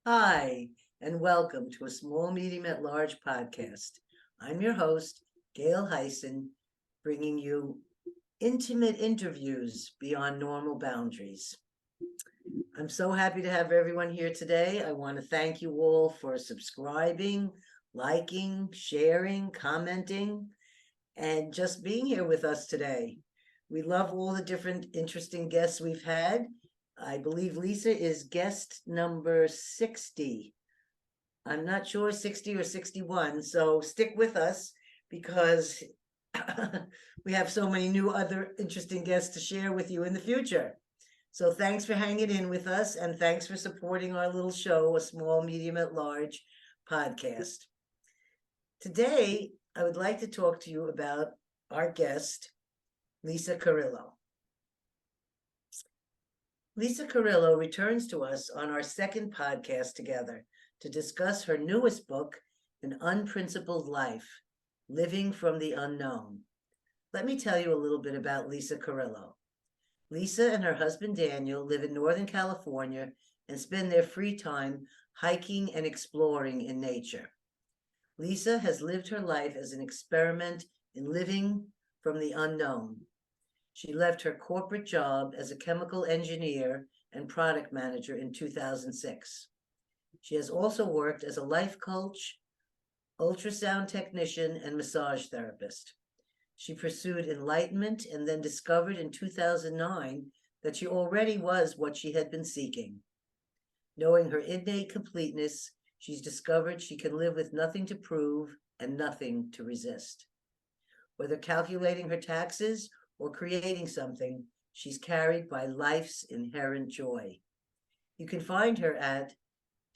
Hi, and welcome to a Small Medium at Large podcast. I'm your host, Gail Heisen, bringing you intimate interviews beyond normal boundaries. I'm so happy to have everyone here today. I want to thank you all for subscribing, liking, sharing, commenting, and just being here with us today. We love all the different interesting guests we've had. I believe Lisa is guest number 60. I'm not sure 60 or 61, so stick with us because we have so many new other interesting guests to share with you in the future. So thanks for hanging in with us and thanks for supporting our little show, A Small Medium at Large podcast. Today, I would like to talk to you about our guest, Lisa Carillo. Lisa Carillo returns to us on our second podcast together to discuss her newest book, An Unprincipled Life, Living from the Unknown. Let me tell you a little bit about Lisa Carillo. Lisa and her husband Daniel live in Northern California and spend their free time hiking and exploring in nature. Lisa has lived her life as an experiment in living from the unknown. She left her corporate job as a chemical engineer and product manager in 2006. She has also worked as a life coach, ultrasound technician, and massage therapist. She pursued enlightenment and then discovered in 2009 that she already was what she had been seeking. Knowing her innate completeness, she's discovered she can live with nothing to prove and nothing to resist. Whether calculating her taxes or creating something, she's carried by life's inherent joy. You can find her at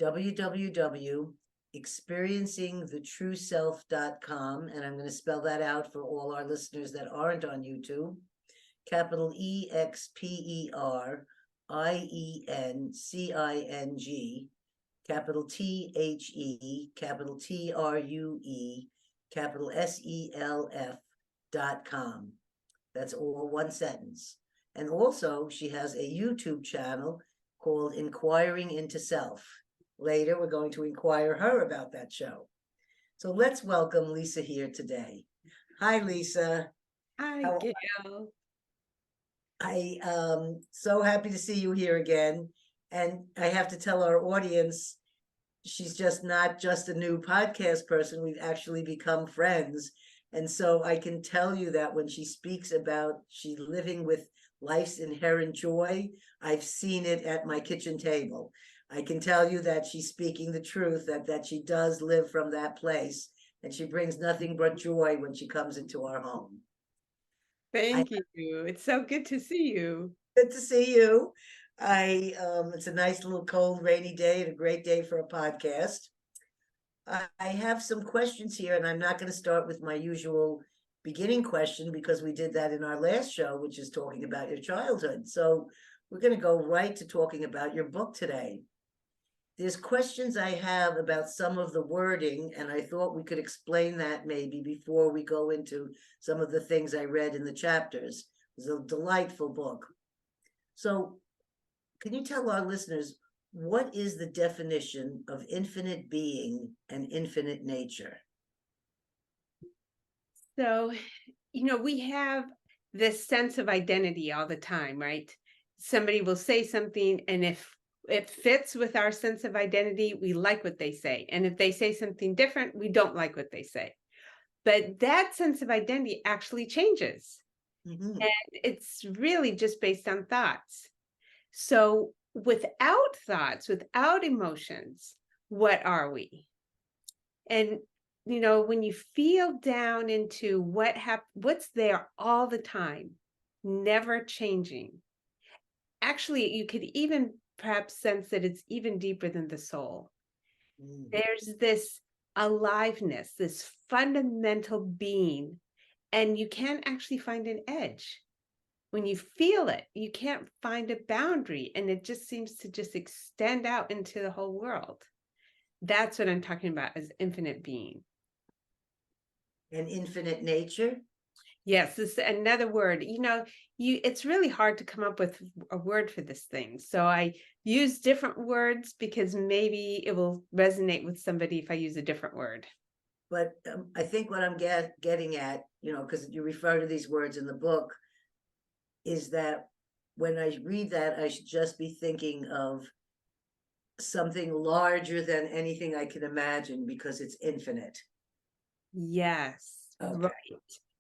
www.experiencingthetrueself.com, and I'm going to spell that out for all our listeners that aren't on YouTube. Capital EXPERIENCING, capital THE, capital TRUE, capital SELF.com. That's all one sentence. And also, she has a YouTube channel called Enquiring into Self. Later, we're going to inquire her about that show. So let's welcome Lisa here today. Hi, Lisa. Hi, Gail. I'm so happy to see you here again. And I have to tell our audience, she's just not just a new podcast person. We've actually become friends. And so I can tell you that when she speaks about she living with life's inherent joy, I've seen it at my kitchen table. I can tell you that she's speaking the truth, that she does live from that place, and she brings nothing but joy when she comes into our home. Thank you. It's so good to see you. Good to see you. It's a nice little cold, rainy day and a great day for a podcast. I have some questions here, and I'm not going to start with my usual beginning question because we did that in our last show, which is talking about your childhood. So we're going to go right to talking about your book today. There's questions I have about some of the wording, and I thought we could explain that maybe before we go into some of the things I read in the chapters. It was a delightful book. So can you tell our listeners, what is the definition of infinite being and infinite nature? So, we have this sense of identity all the time, right? Somebody will say something, and if it fits with our sense of identity, we like what they say. And if they say something different, we don't like what they say. But that sense of identity actually changes. Mm-hmm. And it's really just based on thoughts. So without thoughts, without emotions, what are we? And when you feel down into what's there all the time, never changing, actually, you could even perhaps sense that it's even deeper than the soul. There's this aliveness, this fundamental being, and you can't actually find an edge. When you feel it, you can't find a boundary, and it just seems to just extend out into the whole world. That's what I'm talking about as infinite being. And infinite nature? Yes, this is another word. It's really hard to come up with a word for this thing. So I use different words because maybe it will resonate with somebody if I use a different word. But I think what I'm getting at, because you refer to these words in the book, is that when I read that, I should just be thinking of something larger than anything I can imagine because it's infinite. Yes, Okay. right.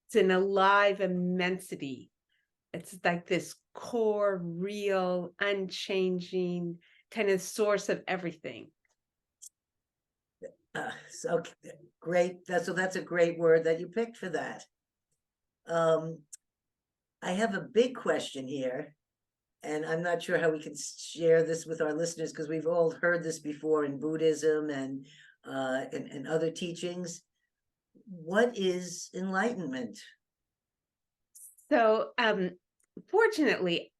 It's an alive immensity. It's like this core, real, unchanging kind of source of everything. So great. That's a great word that you picked for that. Um, I have a big question here, and I'm not sure how we can share this with our listeners because we've all heard this before in Buddhism and other teachings. What is enlightenment? So, fortunately,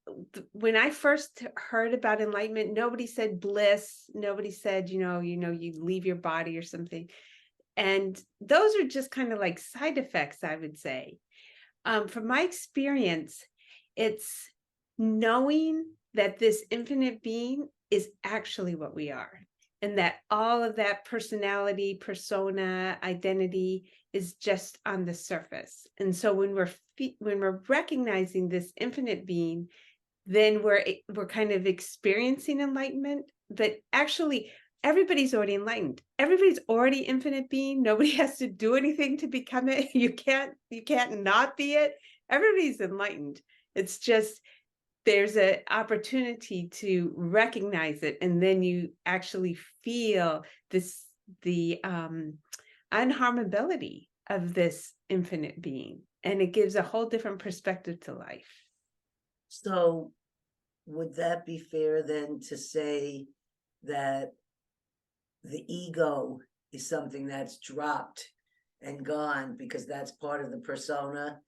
when I first heard about enlightenment, nobody said bliss. Nobody said, you leave your body or something. And those are just kind of like side effects, I would say. From my experience, it's knowing that this infinite being is actually what we are, and that all of that personality, persona, identity is just on the surface. And so when we're recognizing this infinite being, then we're kind of experiencing enlightenment. But actually, everybody's already enlightened. Everybody's already infinite being. Nobody has to do anything to become it. You can't not be it. Everybody's enlightened. It's just there's an opportunity to recognize it, and then you actually feel the unharmability of this infinite being, and it gives a whole different perspective to life. So would that be fair then to say that the ego is something that's dropped and gone because that's part of the persona,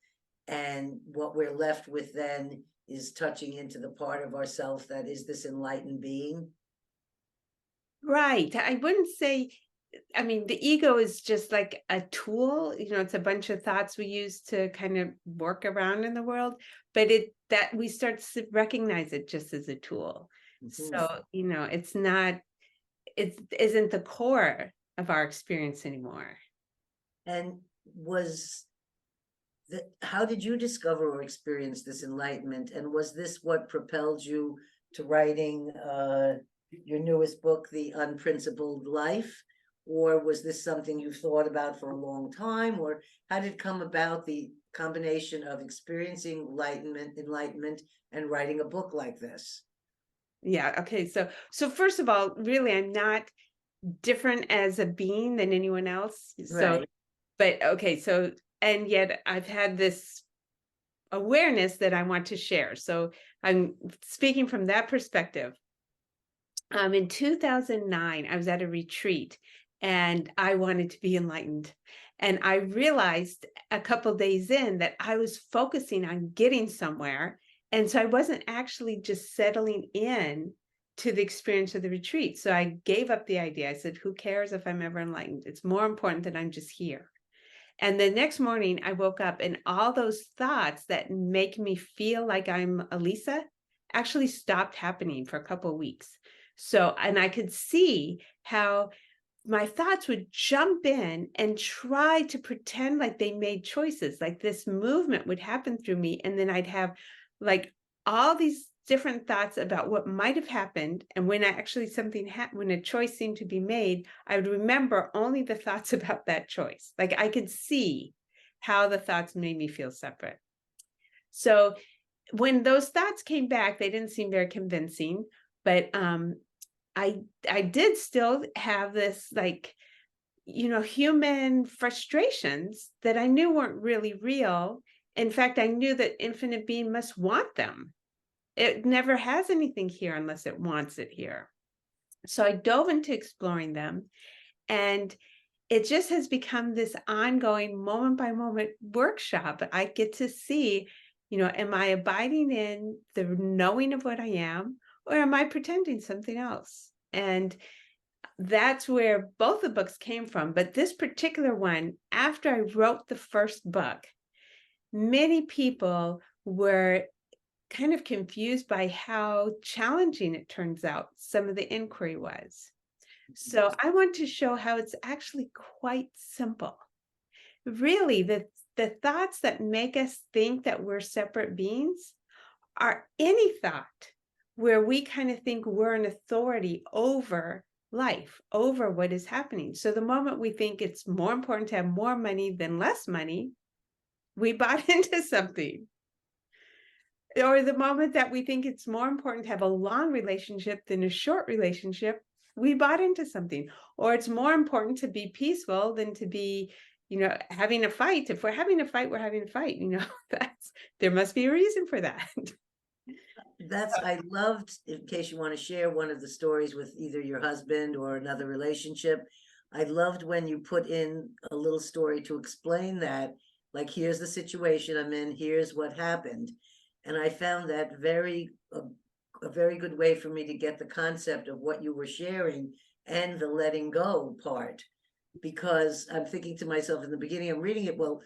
and what we're left with then is touching into the part of ourself that is this enlightened being? Right. I wouldn't say, I mean, the ego is just like a tool, it's a bunch of thoughts we use to kind of work around in the world, but that we start to recognize it just as a tool. Mhm. So, it isn't the core of our experience anymore. And was how did you discover or experience this enlightenment? And was this what propelled you to writing your newest book, The Unprincipled Life? Or was this something you thought about for a long time? Or how did it come about, the combination of experiencing enlightenment and writing a book like this? Yeah. Okay. So first of all, really, I'm not different as a being than anyone else. So, Right. but okay. So, and yet I've had this awareness that I want to share. So I'm speaking from that perspective. In 2009, I was at a retreat and I wanted to be enlightened. And I realized a couple days in that I was focusing on getting somewhere. And so I wasn't actually just settling in to the experience of the retreat. So I gave up the idea. I said, who cares if I'm ever enlightened? It's more important that I'm just here. And the next morning I woke up and all those thoughts that make me feel like I'm Elisa actually stopped happening for a couple of weeks. So, and I could see how my thoughts would jump in and try to pretend like they made choices, like this movement would happen through me. And then I'd have like all these different thoughts about what might have happened. And when actually something happened, when a choice seemed to be made, I would remember only the thoughts about that choice. Like I could see how the thoughts made me feel separate. So when those thoughts came back, they didn't seem very convincing, but I did still have this like, human frustrations that I knew weren't really real. In fact, I knew that infinite being must want them. It never has anything here unless it wants it here. So I dove into exploring them, and it just has become this ongoing moment by moment workshop. I get to see, am I abiding in the knowing of what I am, or am I pretending something else? And that's where both the books came from. But this particular one, after I wrote the first book, many people were kind of confused by how challenging it turns out some of the inquiry was. So I want to show how it's actually quite simple. Really, the thoughts that make us think that we're separate beings are any thought where we kind of think we're an authority over life, over what is happening. So the moment we think it's more important to have more money than less money, we bought into something. Or the moment that we think it's more important to have a long relationship than a short relationship, we bought into something. Or it's more important to be peaceful than to be, having a fight. If we're having a fight, we're having a fight. There must be a reason for that. I loved, in case you want to share one of the stories with either your husband or another relationship, I loved when you put in a little story to explain that, like, here's the situation I'm in, here's what happened. And I found that a very good way for me to get the concept of what you were sharing and the letting go part. Because I'm thinking to myself in the beginning, I'm reading it, well,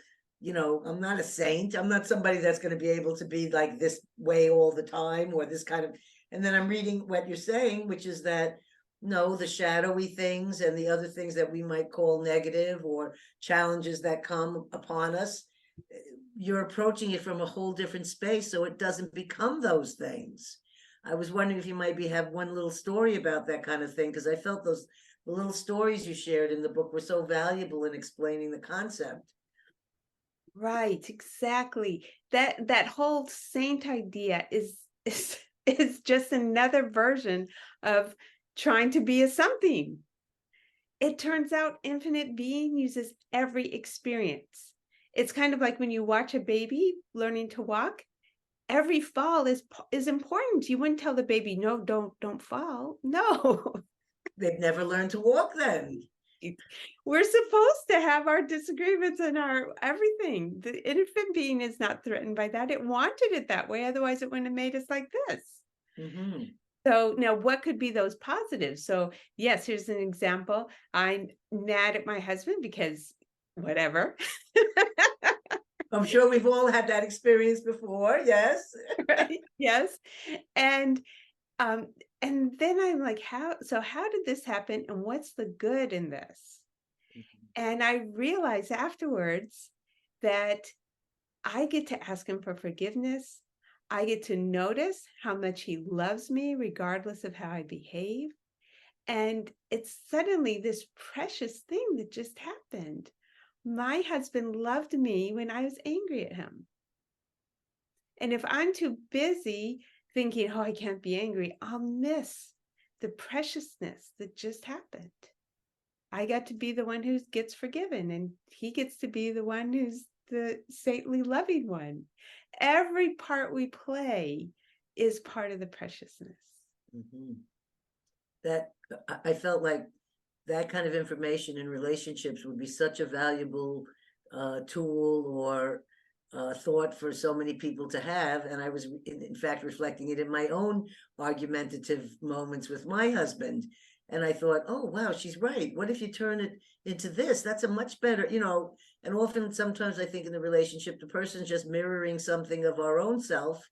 I'm not a saint. I'm not somebody that's going to be able to be like this way all the time or this kind of, and then I'm reading what you're saying, which is that no, the shadowy things and the other things that we might call negative or challenges that come upon us, you're approaching it from a whole different space, so it doesn't become those things. I was wondering if you might have one little story about that kind of thing, because I felt the little stories you shared in the book were so valuable in explaining the concept. Right, exactly. That whole saint idea is just another version of trying to be a something. It turns out infinite being uses every experience. It's kind of like when you watch a baby learning to walk, every fall is important. You wouldn't tell the baby, no, don't fall. No. They've never learned to walk then. We're supposed to have our disagreements and our everything. The infant being is not threatened by that. It wanted it that way. Otherwise, it wouldn't have made us like this. Mm-hmm. So now what could be those positives? So yes, here's an example. I'm mad at my husband because whatever. I'm sure we've all had that experience before. Yes. Right? Yes. And um, and then I'm like, how did this happen? And what's the good in this? And I realized afterwards that I get to ask him for forgiveness. I get to notice how much he loves me, regardless of how I behave. And it's suddenly this precious thing that just happened. My husband loved me when I was angry at him. And if I'm too busy thinking, oh, I can't be angry, I'll miss the preciousness that just happened. I got to be the one who gets forgiven, and he gets to be the one who's the saintly loving one. Every part we play is part of the preciousness. Mm-hmm. That I felt like that kind of information in relationships would be such a valuable tool or thought for so many people to have. And I was, in fact, reflecting it in my own argumentative moments with my husband. And I thought, oh, wow, she's right. What if you turn it into this? That's a much better, and often sometimes I think in the relationship, the person's just mirroring something of our own self.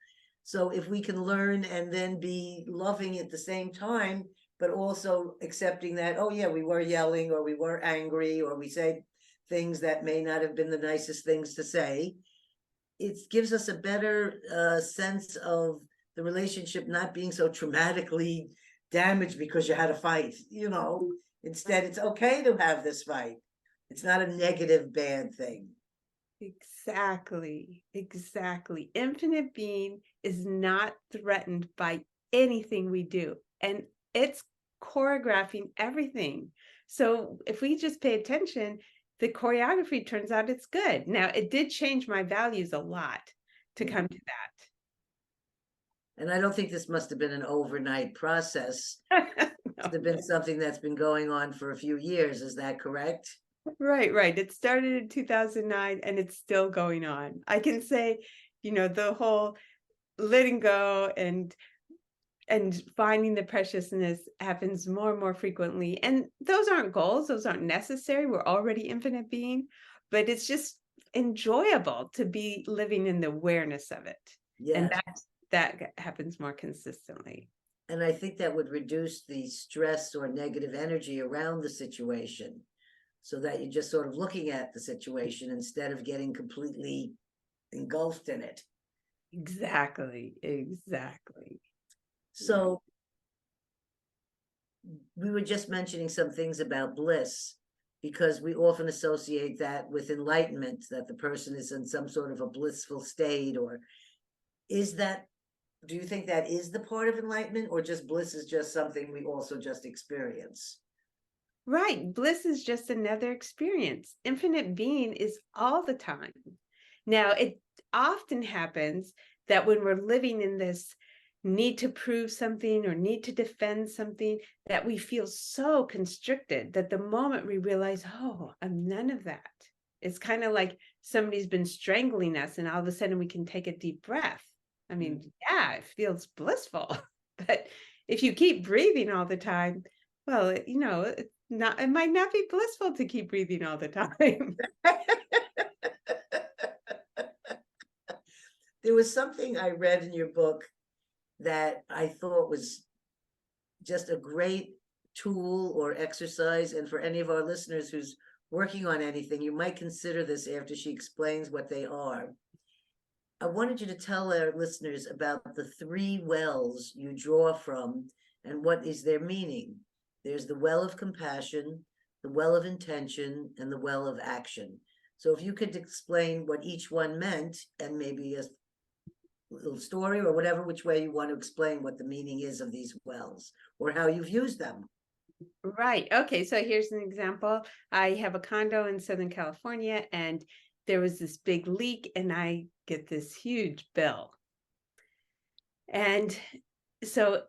So if we can learn and then be loving at the same time, but also accepting that, oh yeah, we were yelling or we were angry or we said things that may not have been the nicest things to say, it gives us a better sense of the relationship not being so traumatically damaged because you had a fight. Instead, it's okay to have this fight. It's not a negative, bad thing. Exactly. Infinite being is not threatened by anything we do. And it's choreographing everything. So if we just pay attention, the choreography turns out it's good. Now, it did change my values a lot to come to that. And I don't think this must have been an overnight process. No. Must have been something that's been going on for a few years. Is that correct? Right. It started in 2009 and it's still going on. I can say, the whole letting go and finding the preciousness happens more and more frequently. And those aren't goals. Those aren't necessary. We're already infinite being, but it's just enjoyable to be living in the awareness of it. And Yes. that happens more consistently. And I think that would reduce the stress or negative energy around the situation, so that you're just sort of looking at the situation instead of getting completely engulfed in it. Exactly. So we were just mentioning some things about bliss, because we often associate that with enlightenment, that the person is in some sort of a blissful state. Or is that, do you think that is the part of enlightenment, or just bliss is just something we also just experience? Right. Bliss is just another experience. Infinite being is all the time. Now, it often happens that when we're living in this need to prove something or need to defend something, that we feel so constricted that the moment we realize, oh, I'm none of that. It's kind of like somebody's been strangling us, and all of a sudden we can take a deep breath. I mean, yeah, it feels blissful. But if you keep breathing all the time, well, it might not be blissful to keep breathing all the time. There was something I read in your book that I thought was just a great tool or exercise. And for any of our listeners who's working on anything, you might consider this after she explains what they are. I wanted you to tell our listeners about the 3 wells you draw from and what is their meaning. There's the well of compassion, the well of intention, and the well of action. So if you could explain what each one meant, and maybe a little story or whatever, which way you want to explain what the meaning is of these wells or how you've used them. Right. Okay. So here's an example. I have a condo in Southern California, and there was this big leak, and I get this huge bill. And so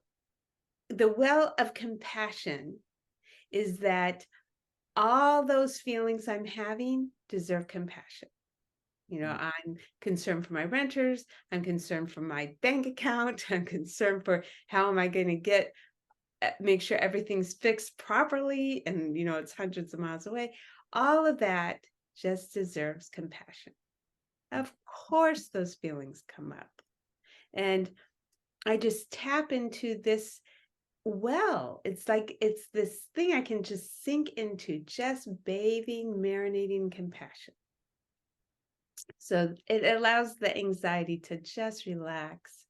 the well of compassion is that all those feelings I'm having deserve compassion. I'm concerned for my renters. I'm concerned for my bank account. I'm concerned for how am I going to make sure everything's fixed properly. And, it's hundreds of miles away. All of that just deserves compassion. Of course, those feelings come up. And I just tap into this well. It's like, it's this thing I can just sink into, just bathing, marinating in compassion. So it allows the anxiety to just relax.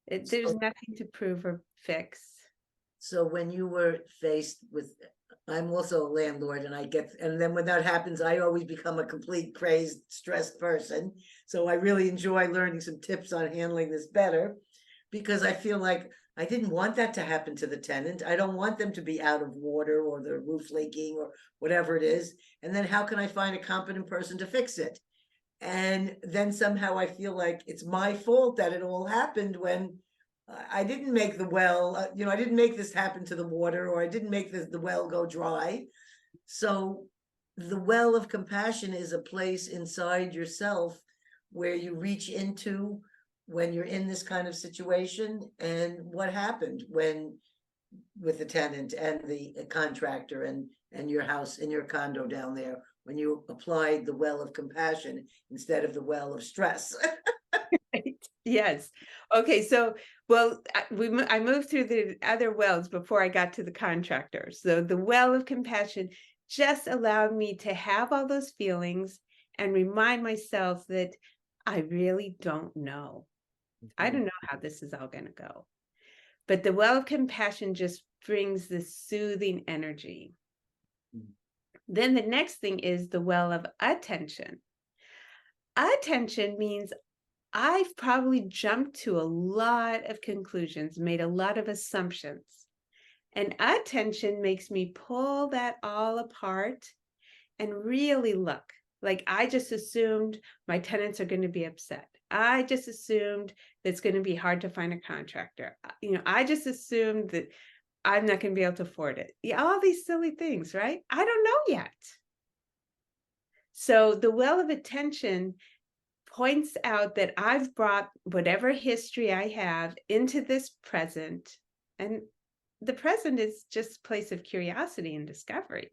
There's nothing to prove or fix. So when you were faced with, I'm also a landlord, and then when that happens, I always become a complete crazed, stressed person. So I really enjoy learning some tips on handling this better, because I feel like I didn't want that to happen to the tenant. I don't want them to be out of water or the roof leaking or whatever it is. And then how can I find a competent person to fix it? And then somehow I feel like it's my fault that it all happened when I didn't make the well, I didn't make this happen to the water, or I didn't make the well go dry. So the well of compassion is a place inside yourself where you reach into when you're in this kind of situation. And what happened with the tenant and the contractor and your house and your condo down there, when you applied the well of compassion instead of the well of stress. Right. Yes. Okay. So, well, I moved through the other wells before I got to the contractor. So the well of compassion just allowed me to have all those feelings and remind myself that I really don't know. I don't know how this is all going to go. But the well of compassion just brings this soothing energy. Then the next thing is the well of attention. Attention means I've probably jumped to a lot of conclusions, made a lot of assumptions. And attention makes me pull that all apart and really look. Like, I just assumed my tenants are going to be upset. I just assumed that it's going to be hard to find a contractor. I just assumed that I'm not going to be able to afford it. Yeah, all these silly things, right? I don't know yet. So the well of attention points out that I've brought whatever history I have into this present. And the present is just a place of curiosity and discovery.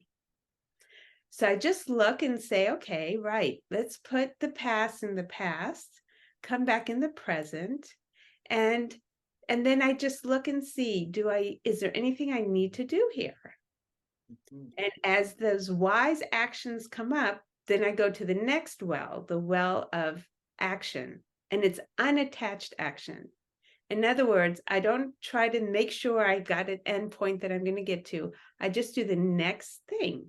So I just look and say, okay, right, let's put the past in the past, come back in the present, and then I just look and see, is there anything I need to do here? And as those wise actions come up, then I go to the next well, the well of action, and it's unattached action. In other words, I don't try to make sure I got an end point that I'm going to get to. I just do the next thing.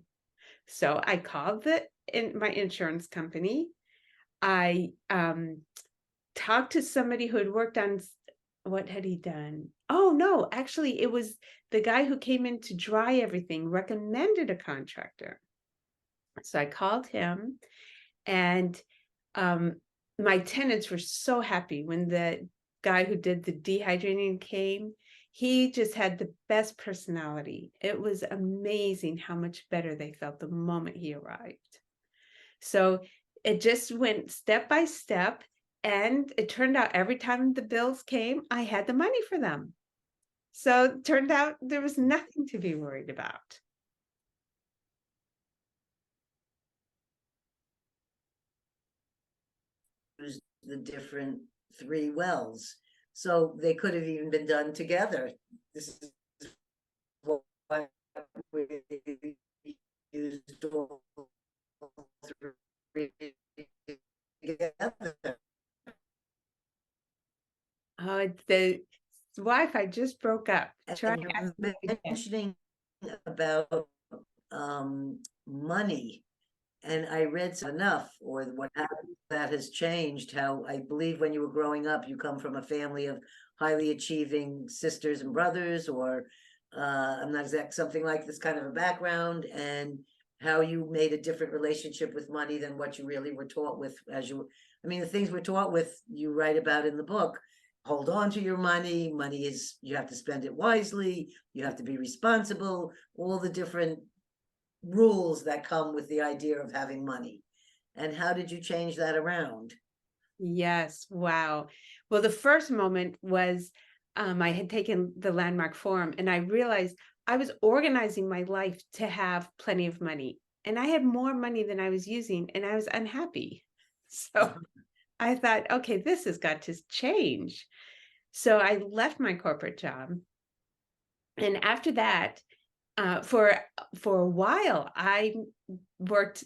So I called my insurance company. I talked to somebody who had worked on, what had he done? Oh, no, actually, it was the guy who came in to dry everything, recommended a contractor. So I called him, and my tenants were so happy when the guy who did the dehydrating came. He just had the best personality. It was amazing how much better they felt the moment he arrived. So it just went step by step. And it turned out every time the bills came, I had the money for them. So it turned out there was nothing to be worried about. The different three wells. So they could have even been done together. This is why we used all three together. Oh, the Wi-Fi just broke up. Try And you're asking again. mentioning about money, and I read enough, or what that has changed. How I believe when you were growing up, you come from a family of highly achieving sisters and brothers, or I'm not exact, something like this kind of a background, and how you made a different relationship with money than what you really were taught with as you. I mean, the things we're taught with, you write about in the book. Hold on to your money. Money is, you have to spend it wisely. You have to be responsible. All the different rules that come with the idea of having money. And how did you change that around? Yes. Wow. Well, the first moment was I had taken the landmark form, and I realized I was organizing my life to have plenty of money. And I had more money than I was using, and I was unhappy. So I thought, okay, this has got to change. So I left my corporate job. And after that, for a while, I worked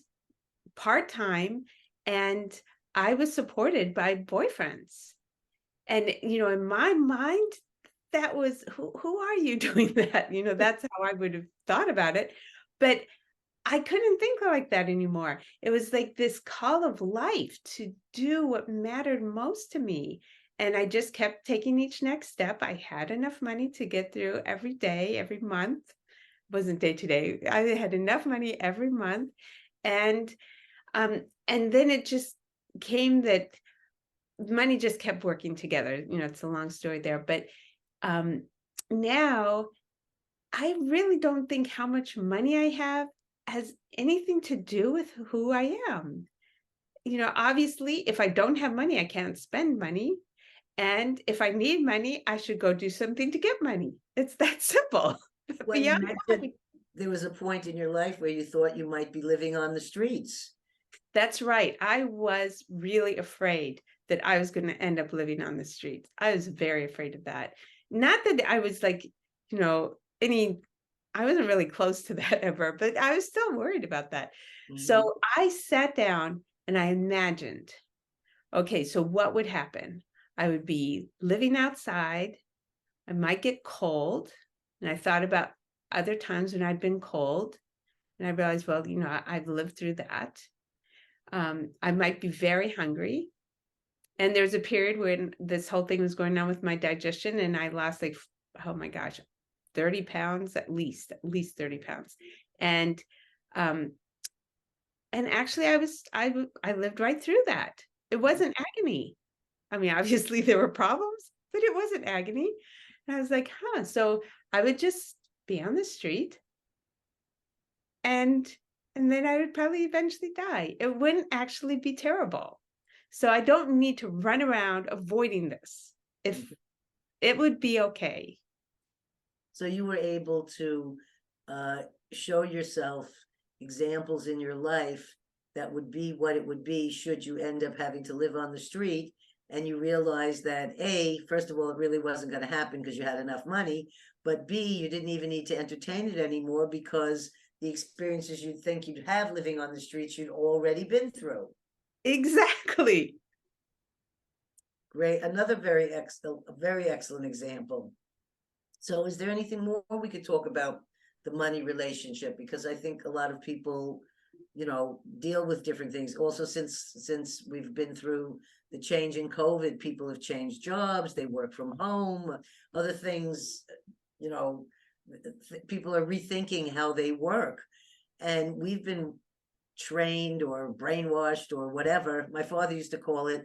part-time, and I was supported by boyfriends. And, in my mind, that was, who are you doing that? That's how I would have thought about it. But I couldn't think like that anymore. It was like this call of life to do what mattered most to me. And I just kept taking each next step. I had enough money to get through every day, every month. It wasn't day to day. I had enough money every month. And then it just came that money just kept working together. It's a long story there. But now I really don't think how much money I have has anything to do with who I am. Obviously, if I don't have money, I can't spend money. And if I need money, I should go do something to get money. It's that simple. Well, you mentioned there was a point in your life where you thought you might be living on the streets. That's right. I was really afraid that I was going to end up living on the streets. I was very afraid of that. Not that I was like, I wasn't really close to that ever, but I was still worried about that. So I sat down and I imagined, okay, so what would happen? I would be living outside. I might get cold. And I thought about other times when I'd been cold. And I realized, well, I've lived through that. I might be very hungry. And there's a period when this whole thing was going on with my digestion, and I lost like, oh my gosh, 30 pounds, at least 30 pounds. And actually I lived right through that. It wasn't agony. I mean, obviously there were problems, but it wasn't agony. And I was like, so I would just be on the street, and then I would probably eventually die. It wouldn't actually be terrible. So I don't need to run around avoiding this. If it would be okay. So you were able to show yourself examples in your life that would be what it would be should you end up having to live on the street, and you realize that A, first of all, it really wasn't going to happen because you had enough money, but B, you didn't even need to entertain it anymore because the experiences you'd think you'd have living on the streets you'd already been through. Exactly. Great. Another very excellent example. So is there anything more we could talk about the money relationship? Because I think a lot of people, deal with different things. Also, since we've been through the change in COVID, people have changed jobs, they work from home, other things, people are rethinking how they work. And we've been trained or brainwashed or whatever. My father used to call it,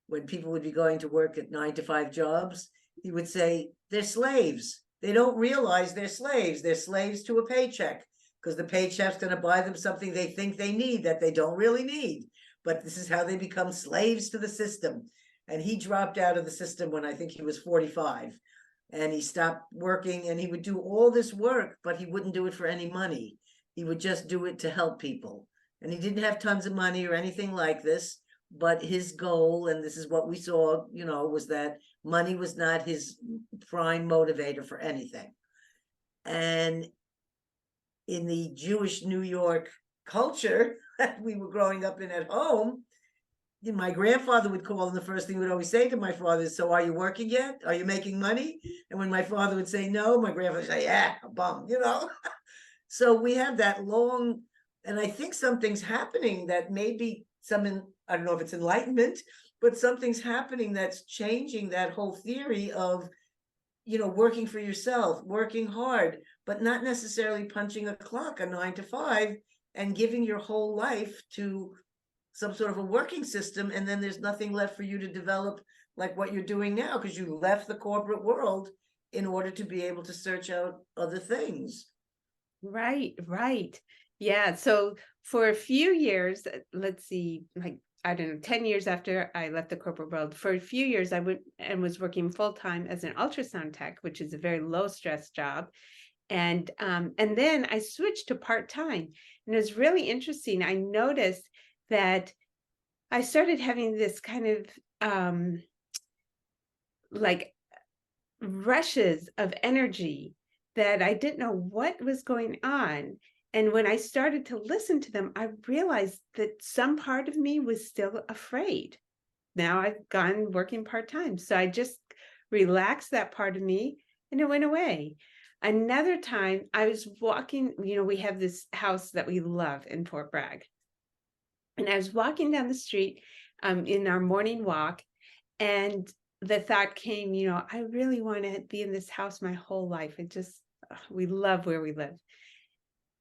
when people would be going to work at 9-to-5 jobs, he would say, they're slaves. They don't realize they're slaves. They're slaves to a paycheck because the paycheck's going to buy them something they think they need that they don't really need. But this is how they become slaves to the system. And he dropped out of the system when I think he was 45. And he stopped working, and he would do all this work, but he wouldn't do it for any money. He would just do it to help people. And he didn't have tons of money or anything like this, but his goal, and this is what we saw, was that money was not his prime motivator for anything. And in the Jewish New York culture that we were growing up in at home, my grandfather would call, and the first thing he would always say to my father is, so are you working yet? Are you making money? And when my father would say no, my grandfather would say, yeah, a bum, So we have that long, and I think something's happening that maybe I don't know if it's enlightenment, but something's happening that's changing that whole theory of, working for yourself, working hard, but not necessarily punching a clock, a 9-to-5, and giving your whole life to some sort of a working system. And then there's nothing left for you to develop like what you're doing now, because you left the corporate world in order to be able to search out other things. Right. Yeah. So for a few years, let's see, like, I don't know, 10 years after I left the corporate world, for a few years, I went and was working full time as an ultrasound tech, which is a very low stress job. And then I switched to part time, and it was really interesting. I noticed that I started having this kind of like rushes of energy that I didn't know what was going on. And when I started to listen to them, I realized that some part of me was still afraid. Now I've gone working part-time. So I just relaxed that part of me, and it went away. Another time I was walking, we have this house that we love in Fort Bragg. And I was walking down the street in our morning walk, and the thought came, I really want to be in this house my whole life. We love where we live.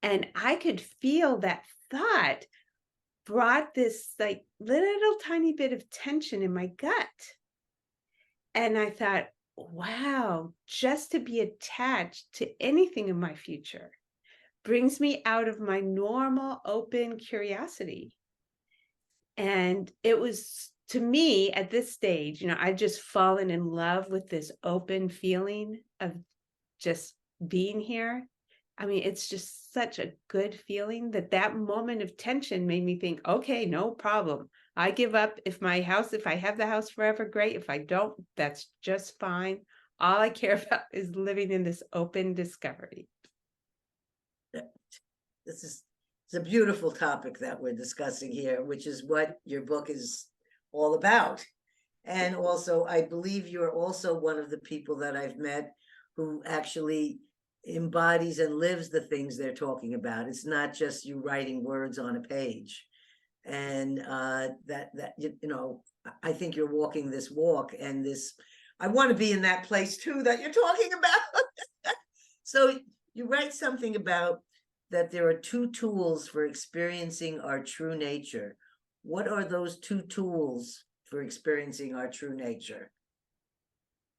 And I could feel that thought brought this like little tiny bit of tension in my gut. And I thought, wow, just to be attached to anything in my future brings me out of my normal open curiosity. And it was, to me, at this stage, I've just fallen in love with this open feeling of just being here. I mean, it's just such a good feeling that moment of tension made me think, okay, no problem. I give up. If I have the house forever, great. If I don't, that's just fine. All I care about is living in this open discovery. It's a beautiful topic that we're discussing here, which is what your book is all about. And also, I believe you're also one of the people that I've met who actually embodies and lives the things they're talking about. It's not just you writing words on a page. And I think you're walking this walk, and I want to be in that place too that you're talking about. So you write something about that there are 2 tools for experiencing our true nature. What are those 2 tools for experiencing our true nature?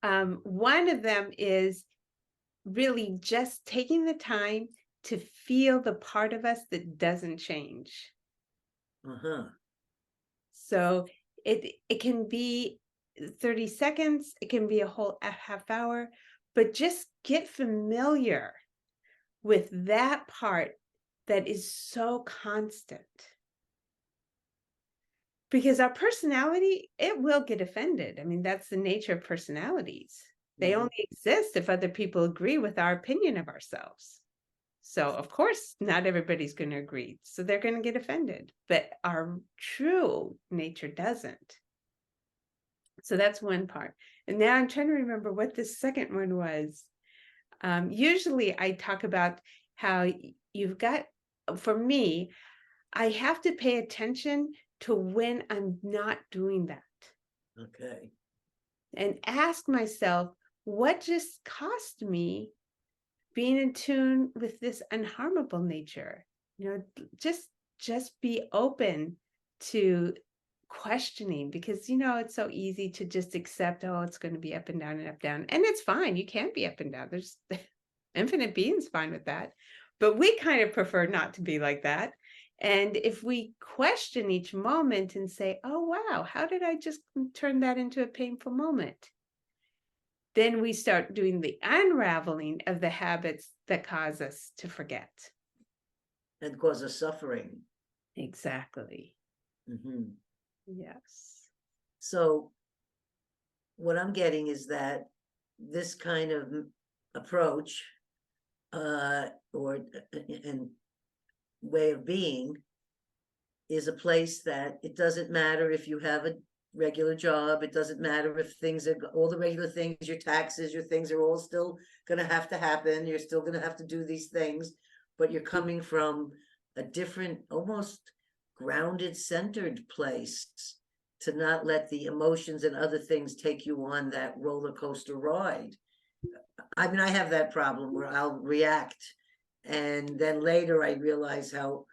One of them is really just taking the time to feel the part of us that doesn't change. So it can be 30 seconds, it can be a whole half hour, but just get familiar with that part that is so constant. Because our personality, it will get offended. I mean, that's the nature of personalities. They Mhm. only exist if other people agree with our opinion of ourselves. So, of course, not everybody's going to agree. So they're going to get offended. But our true nature doesn't. So that's one part. And now I'm trying to remember what the second one was. Usually I talk about how you've got, for me, I have to pay attention to when I'm not doing that Okay. and ask myself, what just cost me being in tune with this unharmable nature? You know, just be open to questioning, because it's so easy to just accept, oh, it's going to be up and down and up down, and it's fine. You can't be up and down. There's infinite beings fine with that, but we kind of prefer not to be like that. And if we question each moment and say, oh wow, how did I just turn that into a painful moment, then we start doing the unraveling of the habits that cause us to forget. And causes suffering. Exactly. Mhm. Yes. So what I'm getting is that this kind of approach or and way of being is a place that it doesn't matter if you have a regular job, it doesn't matter if things are all the regular things, your taxes, your things are all still going to happen, you're still going to have to do these things, but you're coming from a different, almost grounded, centered place, to not let the emotions and other things take you on that roller coaster ride. I mean, I have that problem where I'll react, and then later I realize how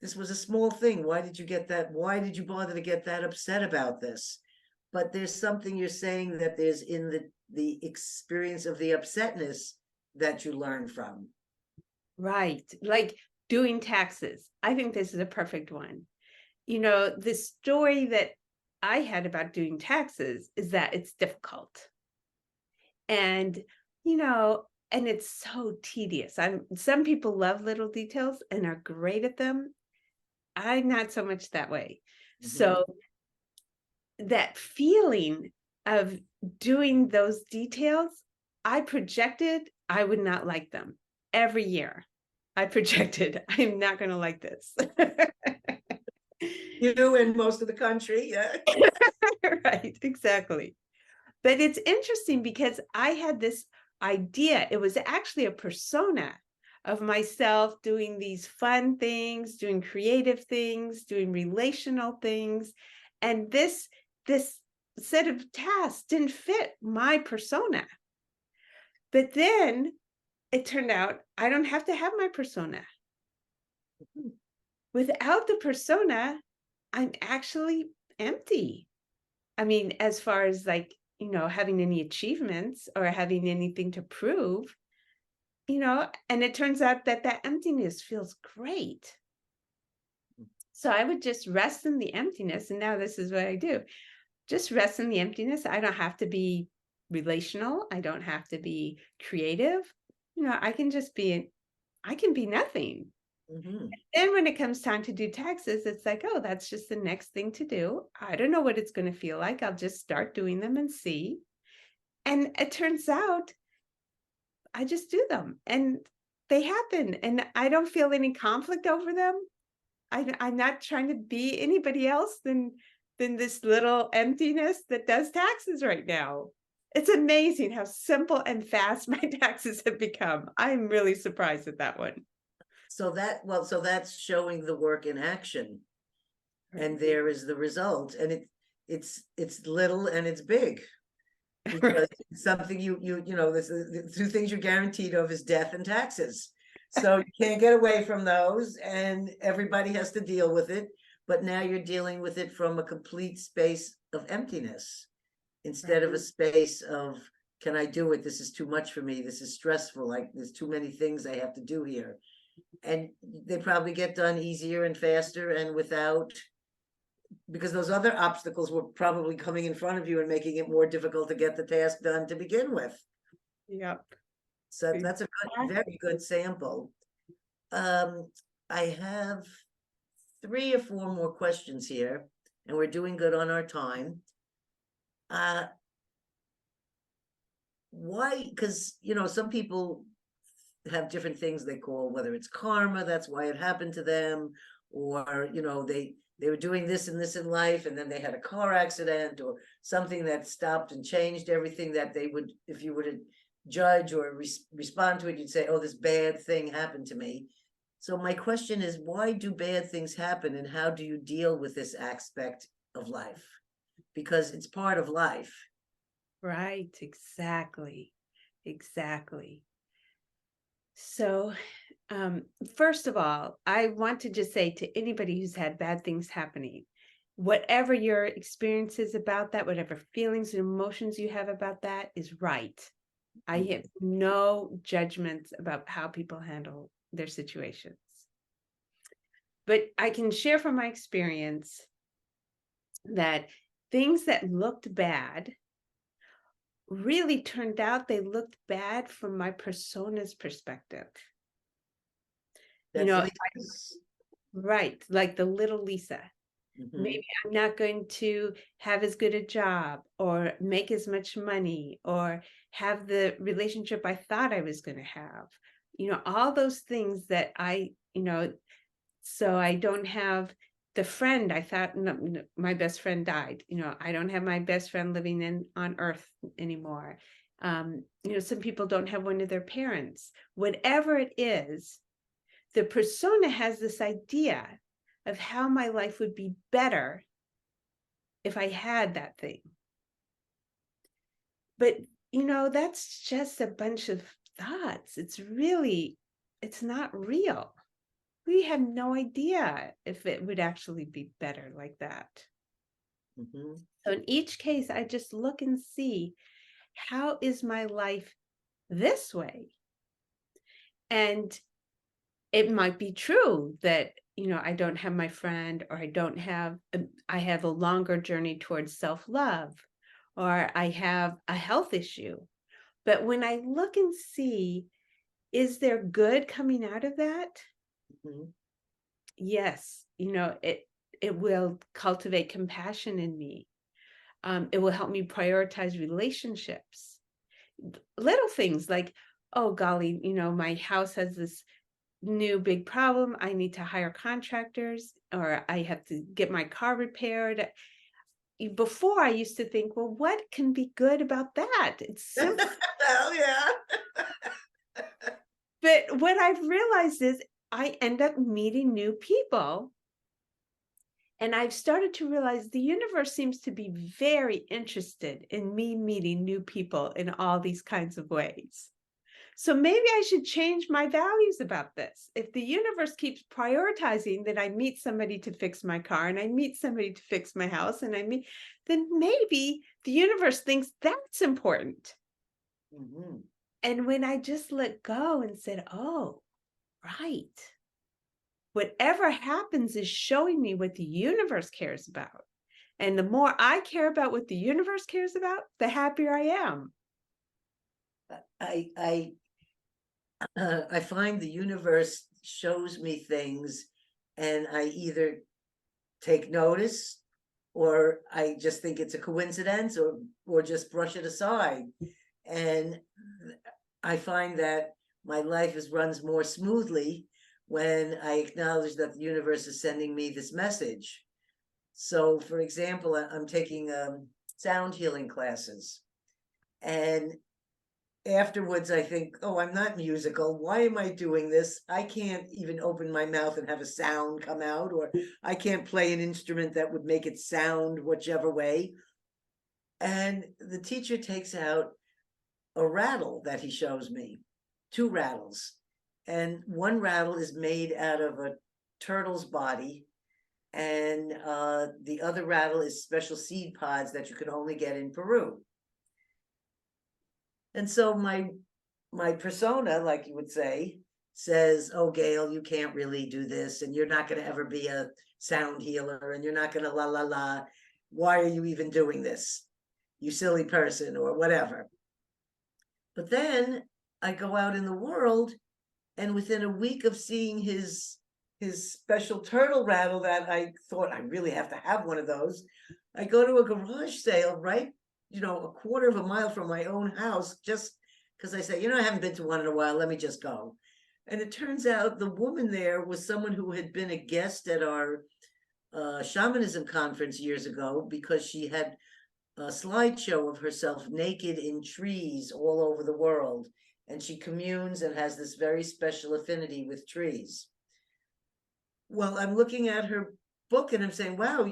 this was a small thing. Why did you get that? Why did you bother to get that upset about this? But there's something you're saying that there's in the experience of the upsetness that you learn from. Right. Like doing taxes. I think this is a perfect one. The story that I had about doing taxes is that it's difficult. And, and it's so tedious. Some people love little details and are great at them. I'm not so much that way. So that feeling of doing those details, I projected I would not like them every year. I projected I'm not going to like this. You and most of the country, yeah. Right, exactly. But it's interesting because I had this idea. It was actually a persona of myself doing these fun things, doing creative things, doing relational things. And this set of tasks didn't fit my persona. But then it turned out I don't have to have my persona. Without the persona, I'm actually empty. I mean, as far as like, having any achievements or having anything to prove, and it turns out that that emptiness feels great. So I would just rest in the emptiness. And now this is what I do. Just rest in the emptiness. I don't have to be relational. I don't have to be creative. I can just I can be nothing. Then when it comes time to do taxes, it's like, oh, that's just the next thing to do. I don't know what it's going to feel like. I'll just start doing them and see. And it turns out I just do them and they happen. And I don't feel any conflict over them. I'm not trying to be anybody else than this little emptiness that does taxes right now. It's amazing how simple and fast my taxes have become. I'm really surprised at that one. So that's showing the work in action, and there is the result, and it's little and it's big, because it's something this the two things you're guaranteed of is death and taxes. So you can't get away from those, and everybody has to deal with it. But now you're dealing with it from a complete space of emptiness, instead of a space of, can I do it? This is too much for me. This is stressful. Like, there's too many things I have to do here. And they probably get done easier and faster and without, because those other obstacles were probably coming in front of you and making it more difficult to get the task done to begin with. Yep. So that's a very good sample. I have 3 or 4 more questions here, and we're doing good on our time. Why? Because, some people have different things they call, whether it's karma, that's why it happened to them, or, they were doing this and this in life, and then they had a car accident or something that stopped and changed everything that they would, if you were to judge or respond to it, you'd say, oh, this bad thing happened to me. So my question is, why do bad things happen, and how do you deal with this aspect of life? Because it's part of life. Right, exactly. Exactly. So, first of all, I want to just say to anybody who's had bad things happening, whatever your experience is about that, whatever feelings and emotions you have about that is right. I have no judgments about how people handle their situations. But I can share from my experience that things that looked bad really turned out they looked bad from my persona's perspective. That's Lisa's. Right, like the little Lisa. Maybe I'm not going to have as good a job or make as much money or have the relationship I thought I was going to have. All those things that so I don't have the friend I thought. No, my best friend died. I don't have my best friend living on earth anymore. Some people don't have one of their parents. Whatever it is, the persona has this idea of how my life would be better if I had that thing. But, that's just a bunch of thoughts. It's not real. We have no idea if it would actually be better like that. So in each case, I just look and see, how is my life this way? And it might be true that, I don't have my friend, or I have a longer journey towards self-love, or I have a health issue. But when I look and see, is there good coming out of that? Yes, it will cultivate compassion in me. It will help me prioritize relationships. Little things like, oh golly, my house has this new big problem. I need to hire contractors, or I have to get my car repaired. Before, I used to think, well, what can be good about that? It's simple. Oh, yeah. But what I've realized is I end up meeting new people. And I've started to realize the universe seems to be very interested in me meeting new people in all these kinds of ways. So maybe I should change my values about this. If the universe keeps prioritizing that I meet somebody to fix my car, and I meet somebody to fix my house, and then maybe the universe thinks that's important. And when I just let go and said, oh, right, whatever happens is showing me what the universe cares about. And the more I care about what the universe cares about, the happier I am. I find the universe shows me things, and I either take notice, or I just think it's a coincidence, or just brush it aside. And I find that my life runs more smoothly when I acknowledge that the universe is sending me this message. So, for example, I'm taking sound healing classes, and afterwards I think, oh, I'm not musical. Why am I doing this? I can't even open my mouth and have a sound come out, or I can't play an instrument that would make it sound whichever way. And the teacher takes out a rattle that he shows me, 2 rattles. And one rattle is made out of a turtle's body, and the other rattle is special seed pods that you can only get in Peru. And so my persona, like you would say, says, oh, Gail, you can't really do this, and you're not going to ever be a sound healer, and you're not going to la la la. Why are you even doing this, you silly person, or whatever? But then I go out in the world, And within a week of seeing his special turtle rattle that I thought I really have to have one of those, I go to a garage sale right, a quarter of a mile from my own house, just because I say, I haven't been to one in a while, let me just go. And it turns out the woman there was someone who had been a guest at our shamanism conference years ago, because she had a slideshow of herself naked in trees all over the world. And she communes and has this very special affinity with trees. Well, I'm looking at her book and I'm saying, wow,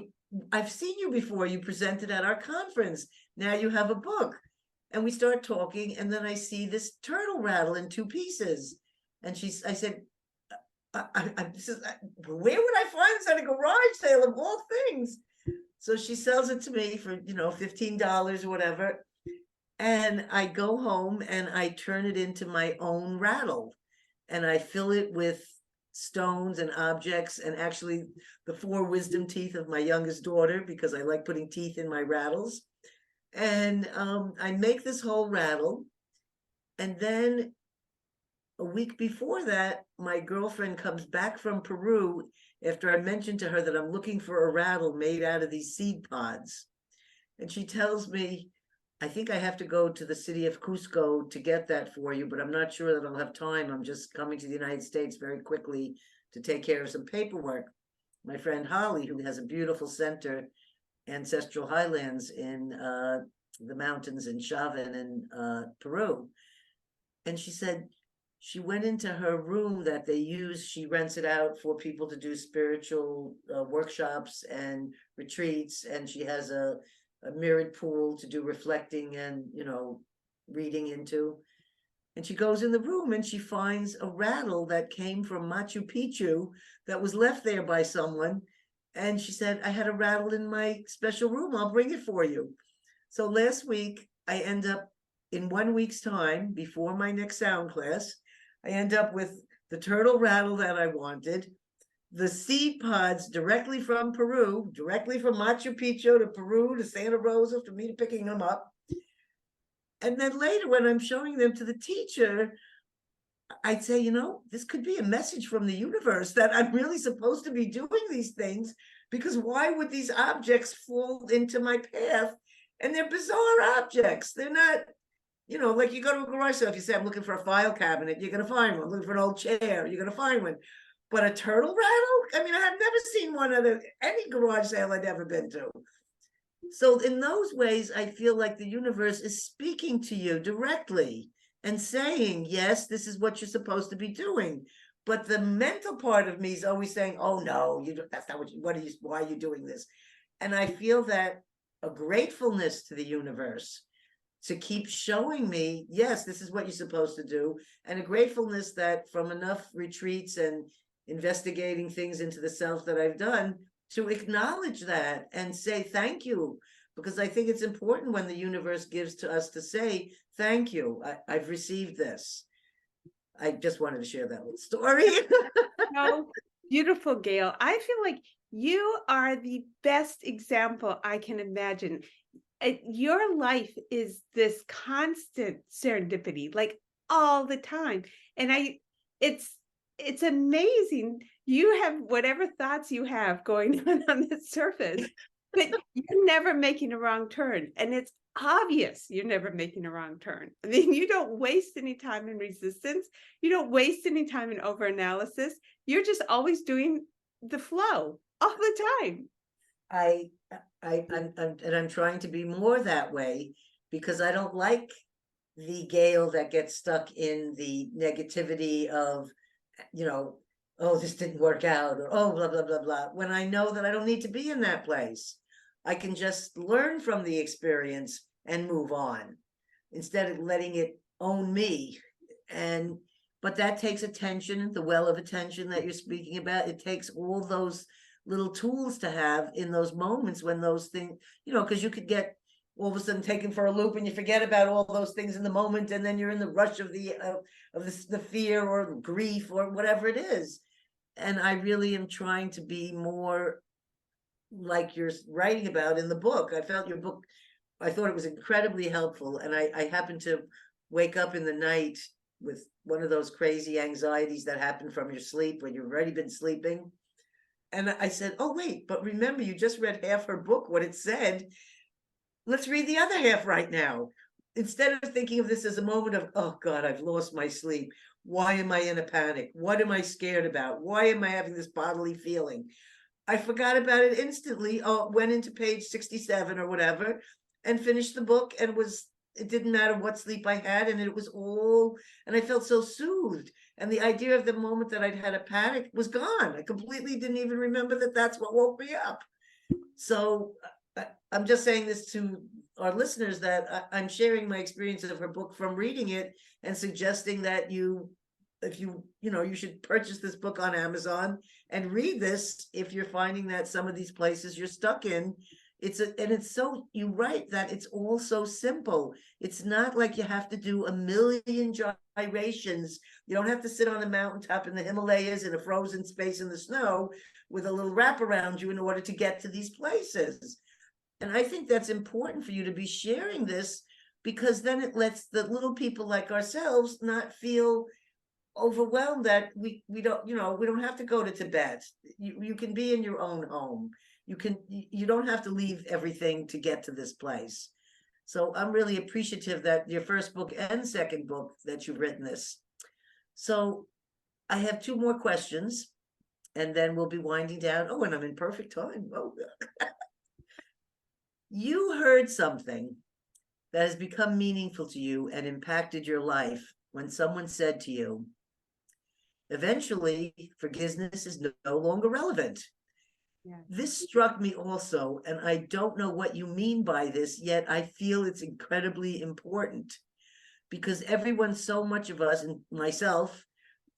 I've seen you before. You presented at our conference. Now you have a book. And we start talking, and then I see this turtle rattle in two pieces. And I said, where would I find this at a garage sale of all things? So she sells it to me for, $15 or whatever. And I go home and I turn it into my own rattle. And I fill it with stones and objects, and actually the 4 wisdom teeth of my youngest daughter, because I like putting teeth in my rattles. And I make this whole rattle. And then a week before that, my girlfriend comes back from Peru after I mentioned to her that I'm looking for a rattle made out of these seed pods. And she tells me, I think I have to go to the city of Cusco to get that for you, but I'm not sure that I'll have time. I'm just coming to the United States very quickly to take care of some paperwork. My friend Holly, who has a beautiful center, Ancestral Highlands, in the mountains in Chavín in Peru. And she said she went into her room that they use. She rents it out for people to do spiritual workshops and retreats. And she has a mirrored pool to do reflecting and, reading into. And she goes in the room and she finds a rattle that came from Machu Picchu that was left there by someone. And she said, I had a rattle in my special room. I'll bring it for you. So last week, I end up, in 1 week's time, before my next sound class, I end up with the turtle rattle that I wanted, the seed pods directly from Peru, directly from Machu Picchu to Peru to Santa Rosa for me picking them up. And then later, when I'm showing them to the teacher, I'd say, this could be a message from the universe that I'm really supposed to be doing these things, because why would these objects fall into my path? And they're bizarre objects. They're not, like you go to a garage sale, if you say, I'm looking for a file cabinet, you're going to find one. I'm looking for an old chair, you're going to find one. But a turtle rattle? I mean, I have never seen one at any garage sale I'd ever been to. So in those ways, I feel like the universe is speaking to you directly and saying, yes, this is what you're supposed to be doing. But the mental part of me is always saying, oh, no, that's not why are you doing this? And I feel that a gratefulness to the universe to keep showing me, yes, this is what you're supposed to do. And a gratefulness that from enough retreats and investigating things into the self that I've done, to acknowledge that and say thank you, because I think it's important when the universe gives to us to say thank you. I've received this. I just wanted to share that little story. Oh, beautiful, Gail. I feel like you are the best example I can imagine. Your life is this constant serendipity, like all the time. And it's amazing. You have whatever thoughts you have going on the surface, but you're never making a wrong turn. And it's obvious you're never making a wrong turn. I mean, you don't waste any time in resistance. You don't waste any time in overanalysis. You're just always doing the flow all the time. I'm trying to be more that way, because I don't like the Gail that gets stuck in the negativity of, oh, this didn't work out, or oh, blah, blah, blah, blah. When I know that I don't need to be in that place, I can just learn from the experience and move on instead of letting it own me. But that takes attention, the well of attention that you're speaking about. It takes all those little tools to have in those moments when those things, because you could get all of a sudden taken for a loop and you forget about all those things in the moment, and then you're in the rush of the fear or grief or whatever it is. And I really am trying to be more like you're writing about in the book. I felt your book, I thought it was incredibly helpful. And I happened to wake up in the night with one of those crazy anxieties that happen from your sleep when you've already been sleeping. And I said, oh, wait, but remember, you just read half her book, what it said. Let's read the other half right now. Instead of thinking of this as a moment of, oh God, I've lost my sleep. Why am I in a panic? What am I scared about? Why am I having this bodily feeling? I forgot about it instantly. Went into page 67 or whatever and finished the book, and it didn't matter what sleep I had, and it was all, and I felt so soothed. And the idea of the moment that I'd had a panic was gone. I completely didn't even remember that that's what woke me up. So I'm just saying this to our listeners, that I'm sharing my experience of her book from reading it, and suggesting that if you should purchase this book on Amazon and read this if you're finding that some of these places you're stuck in. You write that it's all so simple. It's not like you have to do a million gyrations. You don't have to sit on a mountaintop in the Himalayas in a frozen space in the snow with a little wrap around you in order to get to these places. And I think that's important for you to be sharing this, because then it lets the little people like ourselves not feel overwhelmed that we don't have to go to Tibet. You can be in your own home. You don't have to leave everything to get to this place. So I'm really appreciative that your first book and second book that you've written this. So I have two more questions, and then we'll be winding down. Oh, and I'm in perfect time. Oh, you heard something that has become meaningful to you and impacted your life when someone said to you, eventually, forgiveness is no longer relevant. Yeah. This struck me also, and I don't know what you mean by this, yet I feel it's incredibly important, because everyone, so much of us, and myself,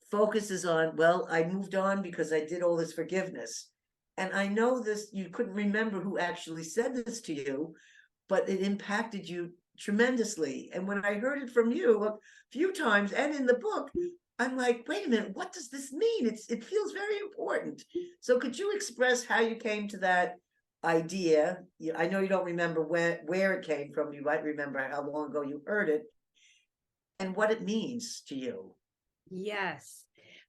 focuses on, well, I moved on because I did all this forgiveness. And I know this, you couldn't remember who actually said this to you, but it impacted you tremendously. And when I heard it from you a few times and in the book, I'm like, wait a minute, what does this mean? It feels very important. So could you express how you came to that idea? I know you don't remember where it came from. You might remember how long ago you heard it and what it means to you. Yes.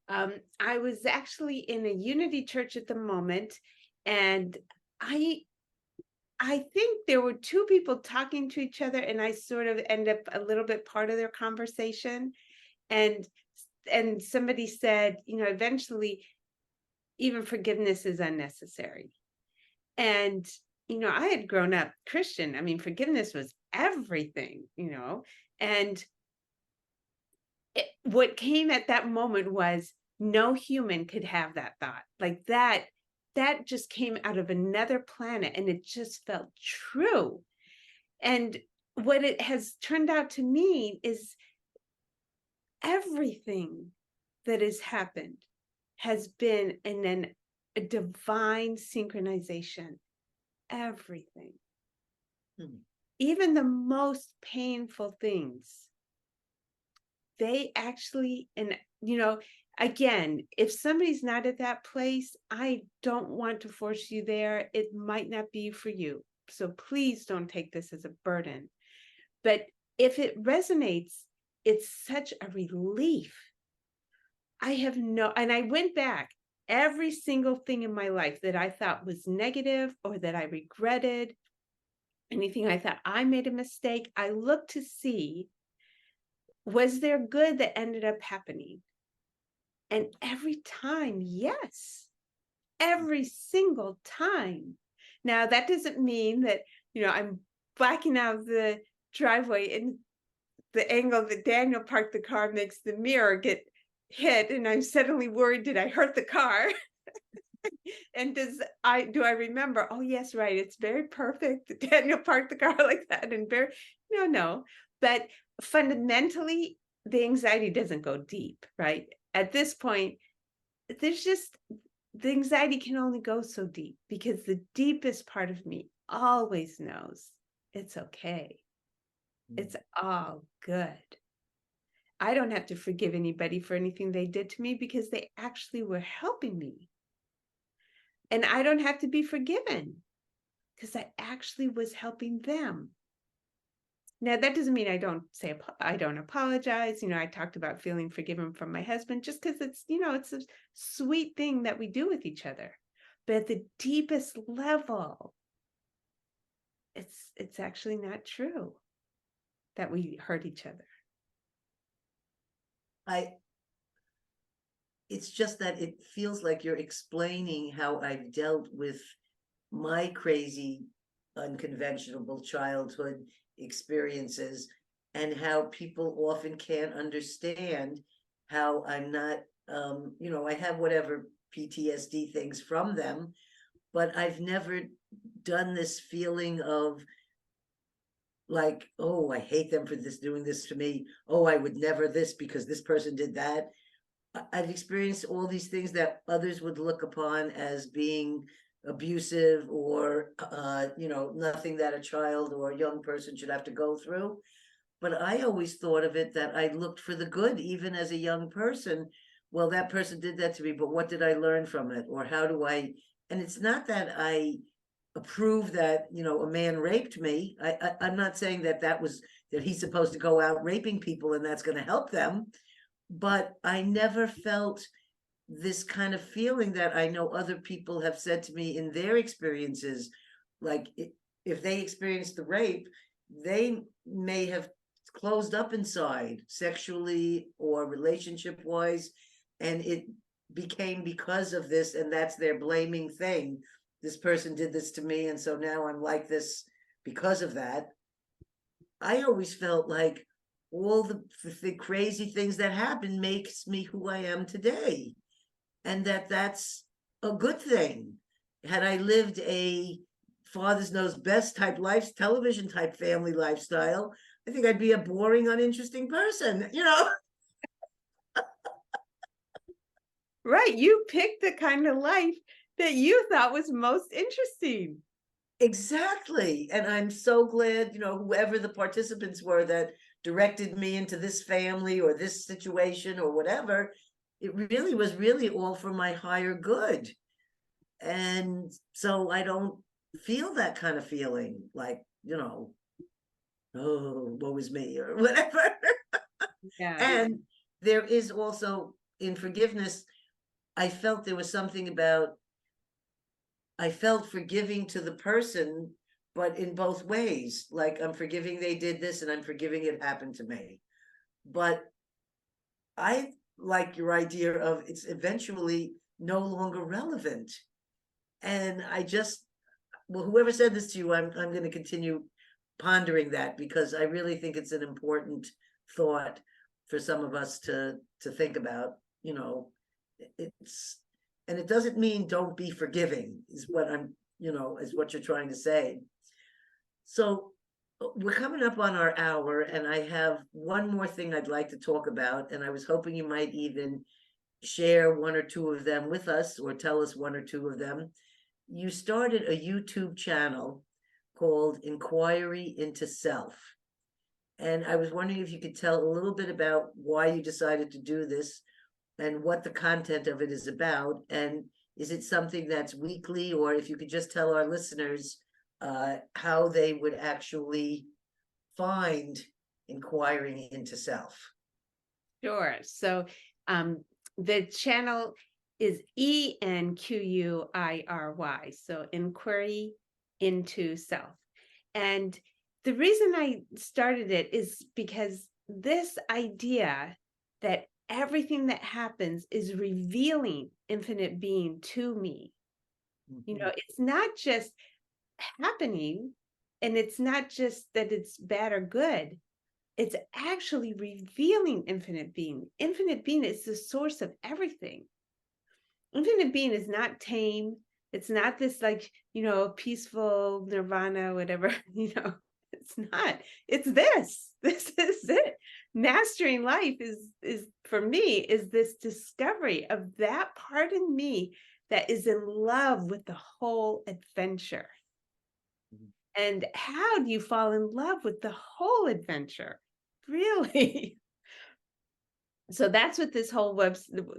I was actually in a Unity church at the moment, and I think there were two people talking to each other, and I sort of end up a little bit part of their conversation. And somebody said, eventually even forgiveness is unnecessary. And, I had grown up Christian. I mean, forgiveness was everything, and what came at that moment was no human could have that thought. Like that just came out of another planet, and it just felt true. And what it has turned out to mean is everything that has happened has been in a divine synchronization. Everything. Even the most painful things, they actually, and again, if somebody's not at that place, I don't want to force you there. It might not be for you. So please don't take this as a burden. But if it resonates, it's such a relief. And I went back, every single thing in my life that I thought was negative or that I regretted, anything I thought I made a mistake, I looked to see, was there good that ended up happening? And every time, yes, every single time. Now, that doesn't mean that, I'm backing out the driveway and the angle that Daniel parked the car makes the mirror get hit, and I'm suddenly worried, did I hurt the car? And do I remember, oh yes, right, it's very perfect that Daniel parked the car like that, and no. But fundamentally, the anxiety doesn't go deep, right? At this point, the anxiety can only go so deep, because the deepest part of me always knows it's okay. It's all good. I don't have to forgive anybody for anything they did to me, because they actually were helping me. And I don't have to be forgiven because I actually was helping them. Now, that doesn't mean I don't apologize. I talked about feeling forgiven from my husband just because it's a sweet thing that we do with each other. But at the deepest level, it's actually not true that we hurt each other. It's just that it feels like you're explaining how I've dealt with my crazy, unconventional childhood experiences, and how people often can't understand how I'm not, I have whatever PTSD things from them, but I've never done this feeling of like, oh, I hate them for this, doing this to me. Oh, I would never this because this person did that. I've experienced all these things that others would look upon as being abusive, or nothing that a child or a young person should have to go through. But I always thought of it that I looked for the good, even as a young person. Well, that person did that to me, but what did I learn from it? Or how do I, and it's not that I approve that, a man raped me. I'm not saying that he's supposed to go out raping people and that's going to help them. But I never felt this kind of feeling that I know other people have said to me in their experiences. Like, if they experienced the rape, they may have closed up inside sexually or relationship wise, and it became because of this, and that's their blaming thing. This person did this to me, and so now I'm like this because of that. I always felt like all the crazy things that happen makes me who I am today, and that's a good thing. Had I lived a father's knows best type life, television type family lifestyle, I think I'd be a boring, uninteresting person. Right. You picked the kind of life that you thought was most interesting. Exactly. And I'm so glad, whoever the participants were that directed me into this family or this situation or whatever, it really was really all for my higher good. And so I don't feel that kind of feeling like, oh, woe is me or whatever. Yeah. And there is also, in forgiveness, I felt there was something about, I felt forgiving to the person, but in both ways. Like, I'm forgiving they did this, and I'm forgiving it happened to me. But I like your idea of it's eventually no longer relevant. And well, whoever said this to you, I'm going to continue pondering that, because I really think it's an important thought for some of us to think about. It's, and it doesn't mean don't be forgiving, is what is what you're trying to say. So we're coming up on our hour, and I have one more thing I'd like to talk about, and I was hoping you might even share one or two of them with us, or tell us one or two of them. You started a YouTube channel called Enquiry into Self. And I was wondering if you could tell a little bit about why you decided to do this and what the content of it is about. And is it something that's weekly, or if you could just tell our listeners how they would actually find Inquiring into Self. Sure. So the channel is ENQUIRY. So Inquiry into Self. And the reason I started it is because this idea that everything that happens is revealing infinite being to me. It's not just happening, and it's not just that it's bad or good. It's actually revealing infinite being. Infinite being is the source of everything. Infinite being is not tame. It's not this peaceful nirvana, whatever, it's not. It's this. This is it. Mastering life is for me, is this discovery of that part in me that is in love with the whole adventure. And how do you fall in love with the whole adventure? Really? So that's what this whole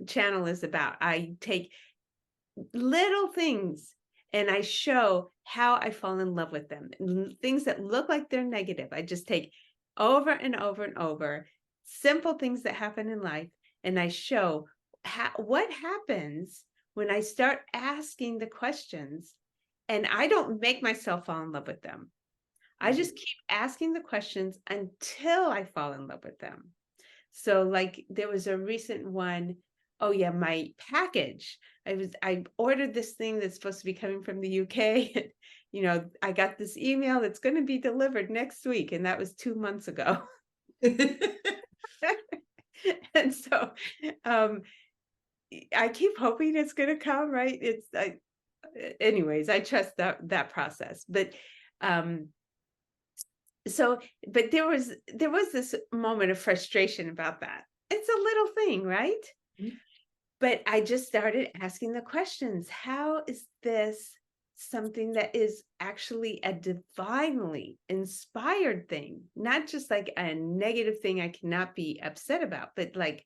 channel is about. I take little things and I show how I fall in love with them. Things that look like they're negative, I just take over and over and over, simple things that happen in life. And I show what happens when I start asking the questions, and I don't make myself fall in love with them. I just keep asking the questions until I fall in love with them. So like there was a recent one, oh yeah, my package. I ordered this thing that's supposed to be coming from the UK. You know, I got this email that's going to be delivered next week, and that was 2 months ago. And so I keep hoping it's going to come, right? Anyways, I trust that process. But but there was this moment of frustration about that. It's a little thing, right? Mhm. But I just started asking the questions. How is this something that is actually a divinely inspired thing? Not just like a negative thing I cannot be upset about, but like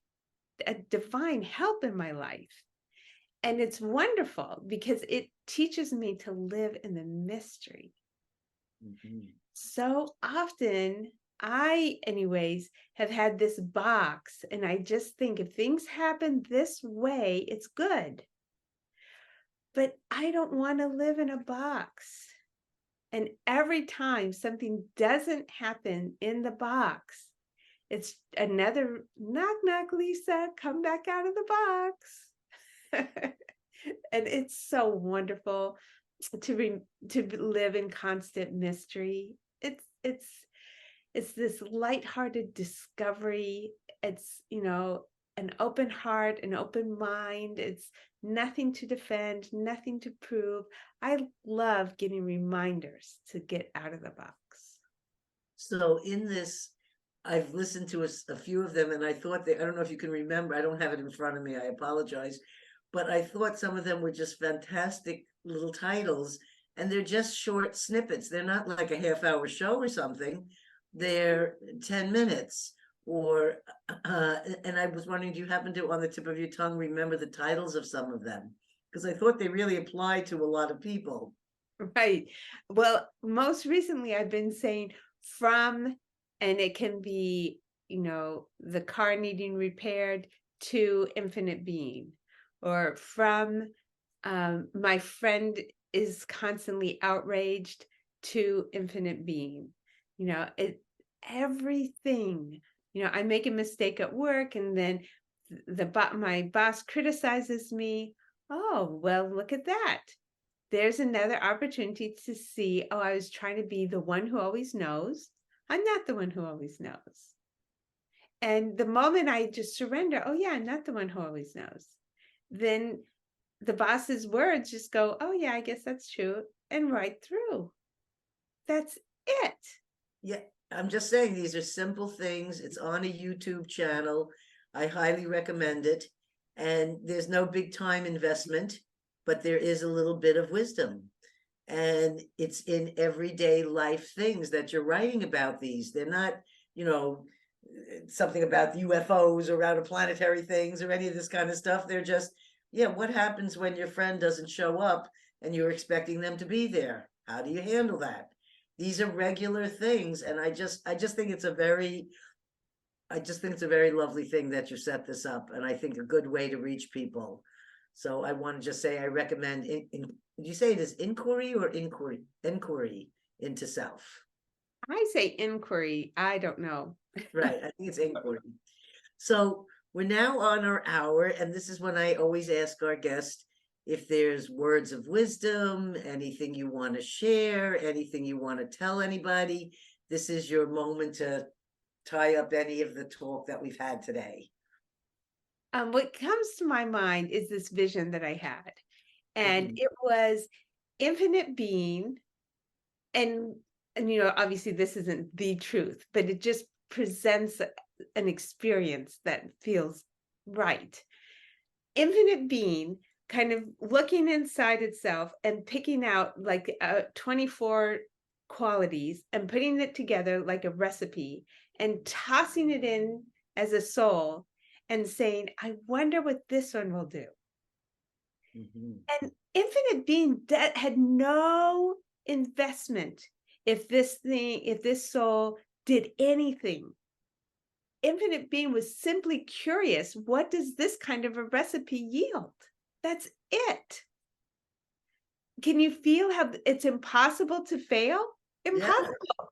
a divine help in my life. And it's wonderful because it teaches me to live in the mystery. Mhm. So often, anyways, have had this box, and I just think if things happen this way, it's good. But I don't want to live in a box. And every time something doesn't happen in the box, it's another knock, knock, Lisa, come back out of the box. And it's so wonderful to live in constant mystery. It's this lighthearted discovery. It's, an open heart, an open mind. It's nothing to defend, nothing to prove. I love getting reminders to get out of the box. So in this, I've listened to a few of them, and I thought I don't know if you can remember, I don't have it in front of me, I apologize, but I thought some of them were just fantastic little titles, and they're just short snippets. They're not like a half-hour show or something. They're 10 minutes. And I was wondering, do you happen to, on the tip of your tongue, remember the titles of some of them? Because I thought they really apply to a lot of people. Right. Well, most recently I've been saying from, and it can be, the car needing repaired to infinite being, or from my friend is constantly outraged to infinite being. Everything, I make a mistake at work, and then my boss criticizes me. Oh, well, look at that. There's another opportunity to see, oh, I was trying to be the one who always knows. I'm not the one who always knows. And the moment I just surrender, oh yeah, I'm not the one who always knows, then the boss's words just go, oh yeah, I guess that's true, and right through. That's it. Yeah, I'm just saying these are simple things. It's on a YouTube channel. I highly recommend it. And there's no big time investment, but there is a little bit of wisdom. And it's in everyday life things that you're writing about these. They're not, something about UFOs or outer planetary things or any of this kind of stuff. They're just, yeah, what happens when your friend doesn't show up and you're expecting them to be there? How do you handle that? These are regular things, and I just think it's a very lovely thing that you set this up, and I think a good way to reach people. So I want to just say I recommend. Did you say it is inquiry or inquiry? Inquiry into self. I say inquiry. I don't know. Right, I think it's inquiry. So we're now on our hour, and this is when I always ask our guest if there's words of wisdom, anything you want to share, anything you want to tell anybody. This is your moment to tie up any of the talk that we've had today. What comes to my mind is this vision that I had, and Mhm. it was infinite being, and obviously this isn't the truth, but it just presents an experience that feels right. Infinite being kind of looking inside itself and picking out like 24 qualities and putting it together like a recipe and tossing it in as a soul and saying, I wonder what this one will do. Mhm. And infinite being that had no investment if this soul did anything. Infinite being was simply curious. What does this kind of a recipe yield? That's it. Can you feel how it's impossible to fail? Impossible. Yeah.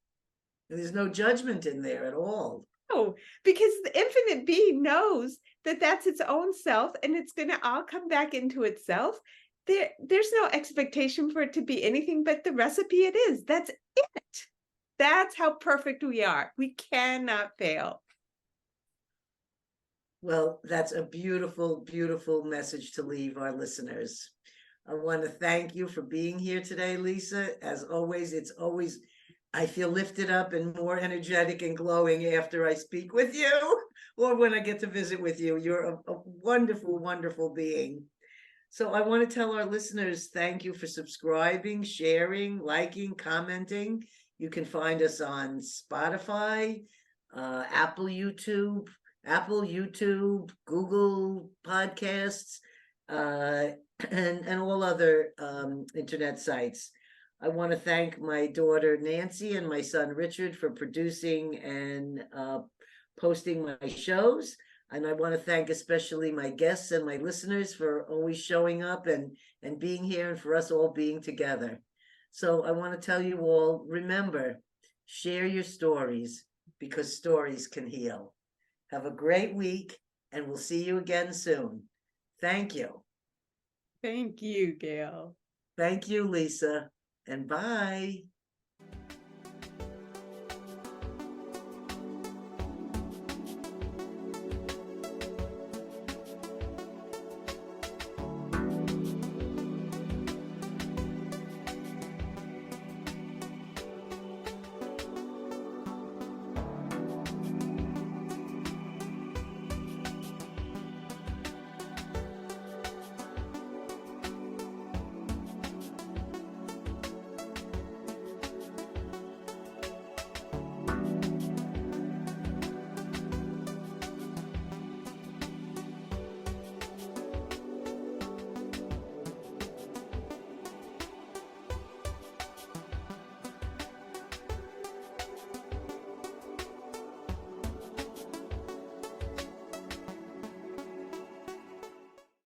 There's no judgment in there at all. No, because the infinite being knows that that's its own self and it's going to all come back into itself. There's no expectation for it to be anything but the recipe it is. That's it. That's how perfect we are. We cannot fail. Well, that's a beautiful, beautiful message to leave our listeners. I want to thank you for being here today, Lisa. As always, I feel lifted up and more energetic and glowing after I speak with you or when I get to visit with you. You're a wonderful, wonderful being. So I want to tell our listeners, thank you for subscribing, sharing, liking, commenting. You can find us on Spotify, Apple YouTube, Google Podcasts, and all other internet sites. I want to thank my daughter Nancy and my son Richard for producing and posting my shows. And I want to thank especially my guests and my listeners for always showing up and being here and for us all being together. So I want to tell you all, remember, share your stories because stories can heal. Have a great week and we'll see you again soon. Thank you. Thank you, Gail. Thank you, Lisa, and bye.